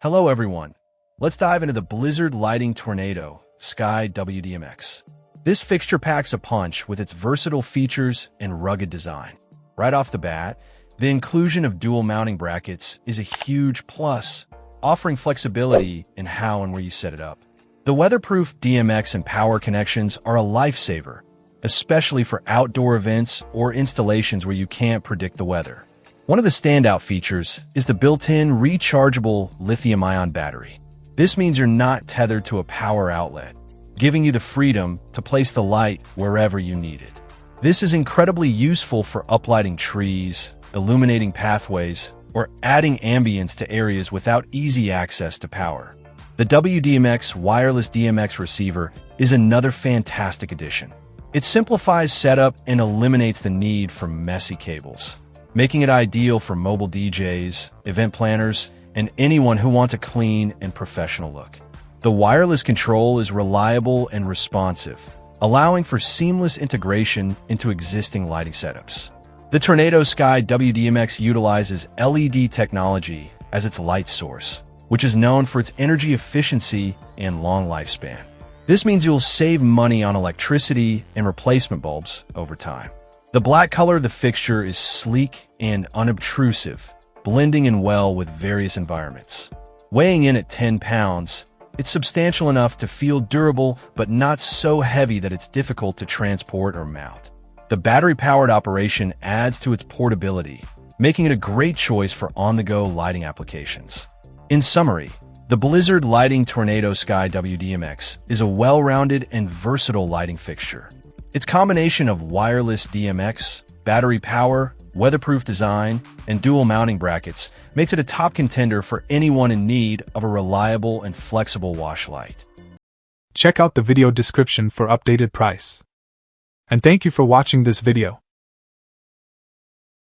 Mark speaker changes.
Speaker 1: Hello everyone. Let's dive into the Blizzard Lighting Tournado Sky W-DMX. This fixture packs a punch with its versatile features and rugged design. Right off the bat, the inclusion of dual mounting brackets is a huge plus, offering flexibility in how and where you set it up. The weatherproof DMX and power connections are a lifesaver, especially for outdoor events or installations where you can't predict the weather. One of the standout features is the built-in rechargeable lithium-ion battery. This means you're not tethered to a power outlet, giving you the freedom to place the light wherever you need it. This is incredibly useful for uplighting trees, illuminating pathways, or adding ambience to areas without easy access to power. The W-DMX wireless DMX receiver is another fantastic addition. It simplifies setup and eliminates the need for messy cables, making it ideal for mobile DJs, event planners, and anyone who wants a clean and professional look. The wireless control is reliable and responsive, allowing for seamless integration into existing lighting setups. The Tournado Sky W-DMX utilizes LED technology as its light source, which is known for its energy efficiency and long lifespan. This means you'll save money on electricity and replacement bulbs over time. The black color of the fixture is sleek and unobtrusive, blending in well with various environments. Weighing in at 10 pounds, it's substantial enough to feel durable but not so heavy that it's difficult to transport or mount. The battery-powered operation adds to its portability, making it a great choice for on-the-go lighting applications. In summary, the Blizzard Lighting Tournado Sky W-DMX is a well-rounded and versatile lighting fixture. Its combination of wireless DMX, battery power, weatherproof design, and dual mounting brackets makes it a top contender for anyone in need of a reliable and flexible wash light.
Speaker 2: Check out the video description for updated price. And thank you for watching this video.